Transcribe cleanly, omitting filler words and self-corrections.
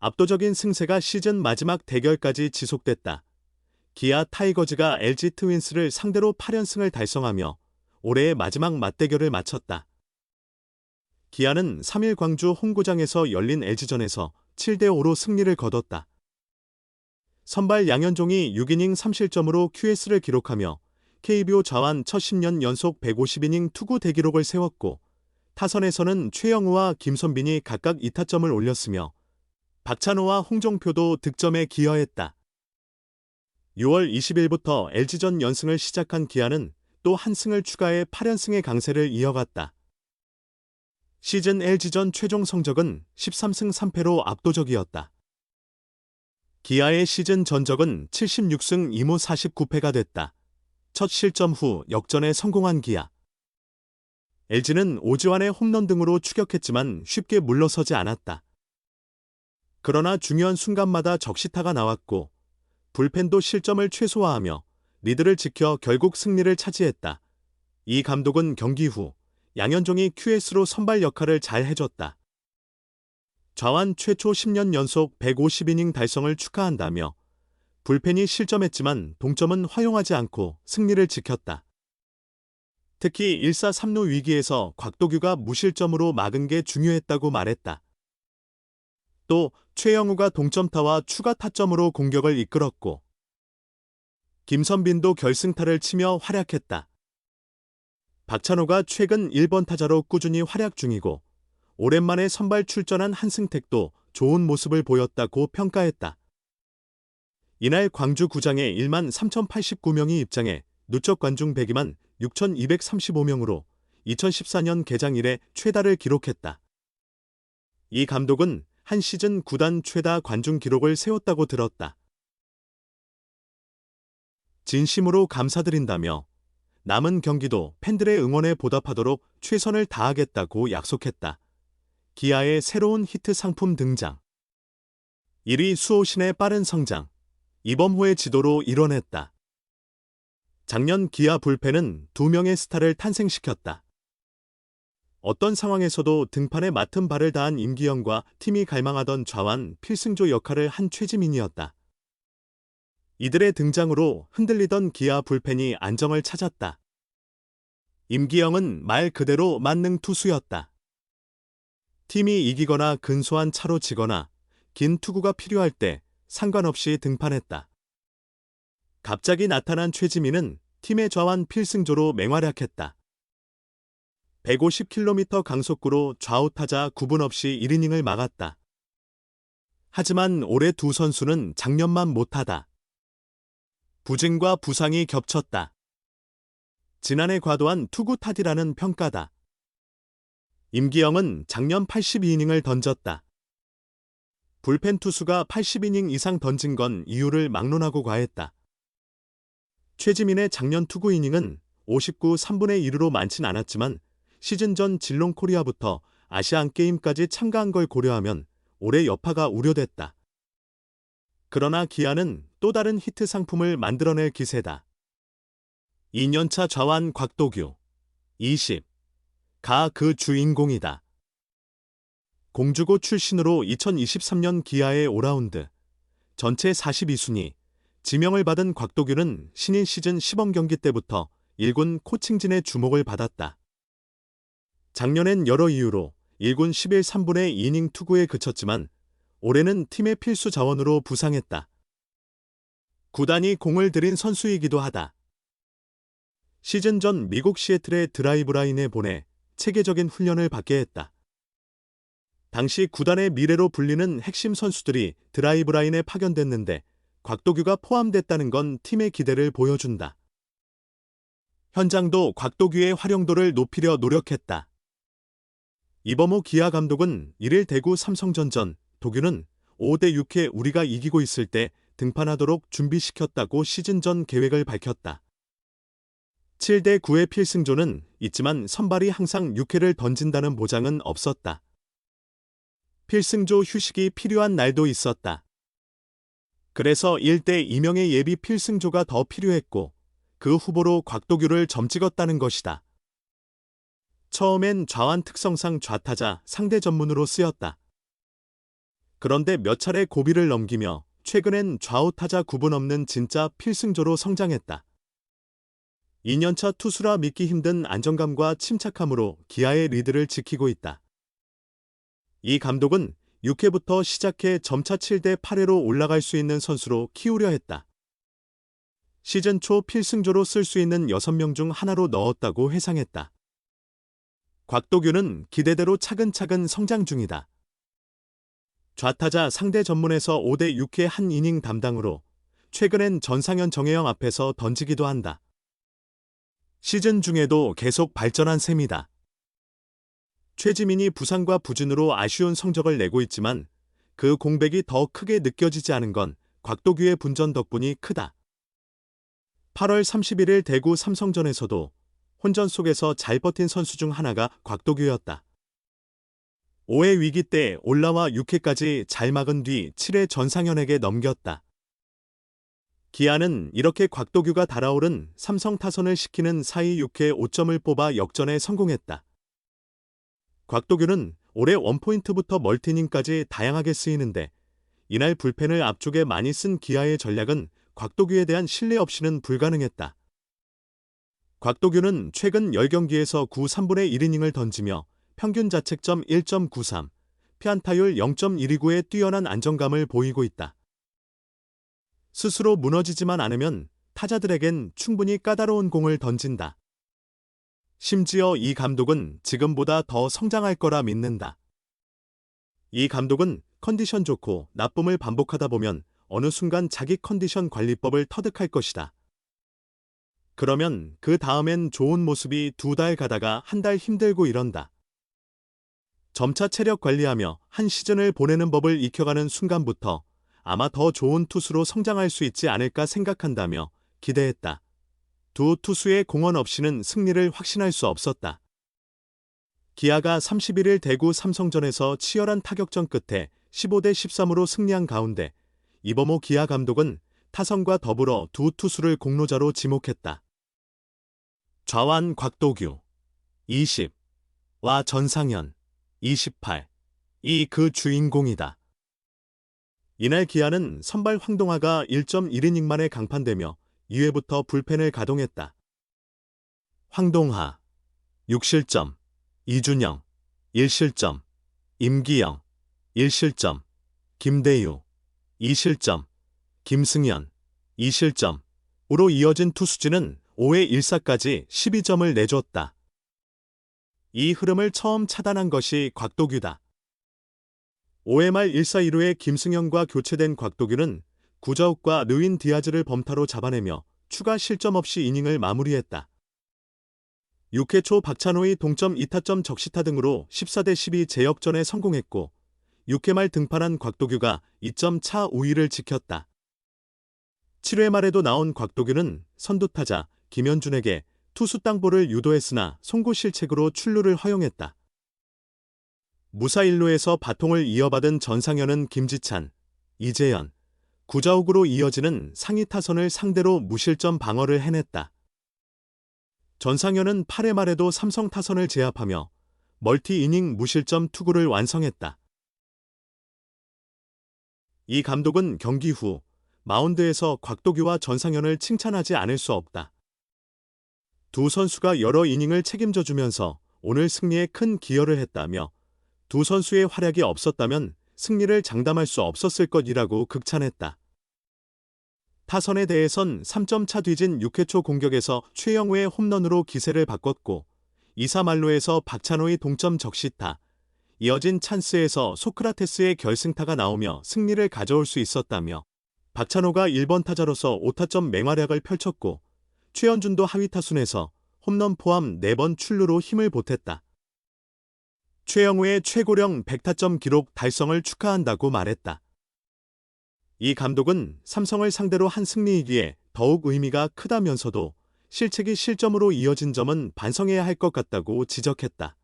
압도적인 승세가 시즌 마지막 대결까지 지속됐다. 기아 타이거즈가 LG 트윈스를 상대로 8연승을 달성하며 올해의 마지막 맞대결을 마쳤다. 기아는 3일 광주 홈구장에서 열린 LG전에서 7대5로 승리를 거뒀다. 선발 양현종이 6이닝 3실점으로 QS를 기록하며 KBO 좌완 첫 10년 연속 150이닝 투구 대기록을 세웠고, 타선에서는 최영우와 김선빈이 각각 2타점을 올렸으며 박찬호와 홍종표도 득점에 기여했다. 6월 20일부터 LG전 연승을 시작한 기아는 또 한 승을 추가해 8연승의 강세를 이어갔다. 시즌 LG전 최종 성적은 13승 3패로 압도적이었다. 기아의 시즌 전적은 76승 2무 49패가 됐다. 첫 실점 후 역전에 성공한 기아. LG는 오지환의 홈런 등으로 추격했지만 쉽게 물러서지 않았다. 그러나 중요한 순간마다 적시타가 나왔고 불펜도 실점을 최소화하며 리드를 지켜 결국 승리를 차지했다. 이 감독은 경기 후 양현종이 QS로 선발 역할을 잘 해줬다. 좌완 최초 10년 연속 150이닝 달성을 축하한다며 불펜이 실점했지만 동점은 허용하지 않고 승리를 지켰다. 특히 1사 3루 위기에서 곽도규가 무실점으로 막은 게 중요했다고 말했다. 또 최영우가 동점타와 추가 타점으로 공격을 이끌었고 김선빈도 결승타를 치며 활약했다. 박찬호가 최근 1번 타자로 꾸준히 활약 중이고 오랜만에 선발 출전한 한승택도 좋은 모습을 보였다고 평가했다. 이날 광주 구장에 1만 3,089명이 입장해 누적 관중 102만 6,235명으로 2014년 개장 이래 최다를 기록했다. 이 감독은 한 시즌 구단 최다 관중 기록을 세웠다고 들었다. 진심으로 감사드린다며 남은 경기도 팬들의 응원에 보답하도록 최선을 다하겠다고 약속했다. 기아의 새로운 히트 상품 등장. 1위 수호신의 빠른 성장. 이범호의 지도로 이뤄냈다. 작년 기아 불펜은 2명의 스타를 탄생시켰다. 어떤 상황에서도 등판에 맡은 바를 다한 임기영과 팀이 갈망하던 좌완 필승조 역할을 한 최지민이었다. 이들의 등장으로 흔들리던 기아 불펜이 안정을 찾았다. 임기영은 말 그대로 만능 투수였다. 팀이 이기거나 근소한 차로 지거나 긴 투구가 필요할 때 상관없이 등판했다. 갑자기 나타난 최지민은 팀의 좌완 필승조로 맹활약했다. 150km 강속구로 좌우 타자 구분 없이 1이닝을 막았다. 하지만 올해 두 선수는 작년만 못하다. 부진과 부상이 겹쳤다. 지난해 과도한 투구 탓이라는 평가다. 임기영은 작년 82이닝을 던졌다. 불펜 투수가 80이닝 이상 던진 건 이유를 막론하고 과했다. 최지민의 작년 투구 이닝은 59 3분의 1으로 많진 않았지만 시즌 전 질롱코리아부터 아시안게임까지 참가한 걸 고려하면 올해 여파가 우려됐다. 그러나 기아는 또 다른 히트 상품을 만들어낼 기세다. 2년차 좌완 곽도규 20. 가 그 주인공이다. 공주고 출신으로 2023년 기아의 올라운드 전체 42순위 지명을 받은 곽도규는 신인 시즌 시범 경기 때부터 1군 코칭진의 주목을 받았다. 작년엔 여러 이유로 1군 11 3분의 2이닝 투구에 그쳤지만 올해는 팀의 필수 자원으로 부상했다. 구단이 공을 들인 선수이기도 하다. 시즌 전 미국 시애틀의 드라이브 라인에 보내 체계적인 훈련을 받게 했다. 당시 구단의 미래로 불리는 핵심 선수들이 드라이브 라인에 파견됐는데 곽도규가 포함됐다는 건 팀의 기대를 보여준다. 현장도 곽도규의 활용도를 높이려 노력했다. 이범호 기아 감독은 1일 대구 삼성전전 도규는 5대6에 우리가 이기고 있을 때 등판하도록 준비시켰다고 시즌 전 계획을 밝혔다. 7대9의 필승조는 있지만 선발이 항상 6회를 던진다는 보장은 없었다. 필승조 휴식이 필요한 날도 있었다. 그래서 1대 2명의 예비 필승조가 더 필요했고 그 후보로 곽도규를 점찍었다는 것이다. 처음엔 좌완 특성상 좌타자 상대 전문으로 쓰였다. 그런데 몇 차례 고비를 넘기며 최근엔 좌우 타자 구분 없는 진짜 필승조로 성장했다. 2년차 투수라 믿기 힘든 안정감과 침착함으로 기아의 리드를 지키고 있다. 이 감독은 6회부터 시작해 점차 7대 8회로 올라갈 수 있는 선수로 키우려 했다. 시즌 초 필승조로 쓸 수 있는 6명 중 하나로 넣었다고 회상했다. 곽도규는 기대대로 차근차근 성장 중이다. 좌타자 상대 전문에서 5대 6회 한 이닝 담당으로 최근엔 전상현 정혜영 앞에서 던지기도 한다. 시즌 중에도 계속 발전한 셈이다. 최지민이 부상과 부진으로 아쉬운 성적을 내고 있지만 그 공백이 더 크게 느껴지지 않은 건 곽도규의 분전 덕분이 크다. 8월 31일 대구 삼성전에서도 혼전 속에서 잘 버틴 선수 중 하나가 곽도규였다. 5회 위기 때 올라와 6회까지 잘 막은 뒤 7회 전상현에게 넘겼다. 기아는 이렇게 곽도규가 달아오른 삼성 타선을 시키는 4위 6회 5점을 뽑아 역전에 성공했다. 곽도규는 올해 원포인트부터 멀티닝까지 다양하게 쓰이는데 이날 불펜을 앞쪽에 많이 쓴 기아의 전략은 곽도규에 대한 신뢰 없이는 불가능했다. 곽도규는 최근 10경기에서 9, 3분의 1이닝을 던지며 평균 자책점 1.93, 피안타율 0.129의 뛰어난 안정감을 보이고 있다. 스스로 무너지지만 않으면 타자들에겐 충분히 까다로운 공을 던진다. 심지어 이 감독은 지금보다 더 성장할 거라 믿는다. 이 감독은 컨디션 좋고 나쁨을 반복하다 보면 어느 순간 자기 컨디션 관리법을 터득할 것이다. 그러면 그 다음엔 좋은 모습이 2달 가다가 1달 힘들고 이런다. 점차 체력 관리하며 한 시즌을 보내는 법을 익혀가는 순간부터 아마 더 좋은 투수로 성장할 수 있지 않을까 생각한다며 기대했다. 두 투수의 공헌 없이는 승리를 확신할 수 없었다. 기아가 31일 대구 삼성전에서 치열한 타격전 끝에 15대 13으로 승리한 가운데 이범호 기아 감독은 타선과 더불어 두 투수를 공로자로 지목했다. 좌완 곽도규 20와 전상현 28. 이 그 주인공이다. 이날 기아는 선발 황동하가 1.1이닝 만에 강판되며 2회부터 불펜을 가동했다. 황동하 6실점, 이준영 1실점, 임기영 1실점, 김대유 2실점, 김승현 2실점으로 이어진 투수진은 5회 1사까지 12점을 내줬다. 이 흐름을 처음 차단한 것이 곽도규다. 5회 말 1사 1루에 김승현과 교체된 곽도규는 구자욱과 르윈 디아즈를 범타로 잡아내며 추가 실점 없이 이닝을 마무리했다. 6회 초 박찬호의 동점 2타점 적시타 등으로 14대 12 재역전에 성공했고 6회 말 등판한 곽도규가 2점 차 우위를 지켰다. 7회 말에도 나온 곽도규는 선두타자 김현준에게 투수 땅볼을 유도했으나 송구 실책으로 출루를 허용했다. 무사 1루에서 바통을 이어받은 전상현은 김지찬, 이재현, 구자욱으로 이어지는 상위 타선을 상대로 무실점 방어를 해냈다. 전상현은 8회 말에도 삼성 타선을 제압하며 멀티 이닝 무실점 투구를 완성했다. 이 감독은 경기 후 마운드에서 곽도규와 전상현을 칭찬하지 않을 수 없다. 두 선수가 여러 이닝을 책임져주면서 오늘 승리에 큰 기여를 했다며 두 선수의 활약이 없었다면 승리를 장담할 수 없었을 것이라고 극찬했다. 타선에 대해선 3점 차 뒤진 6회 초 공격에서 최영우의 홈런으로 기세를 바꿨고 2사 만루에서 박찬호의 동점 적시타, 이어진 찬스에서 소크라테스의 결승타가 나오며 승리를 가져올 수 있었다며 박찬호가 1번 타자로서 5타점 맹활약을 펼쳤고 최현준도 하위 타순에서 홈런 포함 4번 출루로 힘을 보탰다. 최영우의 최고령 100타점 기록 달성을 축하한다고 말했다. 이 감독은 삼성을 상대로 한 승리이기에 더욱 의미가 크다면서도 실책이 실점으로 이어진 점은 반성해야 할 것 같다고 지적했다.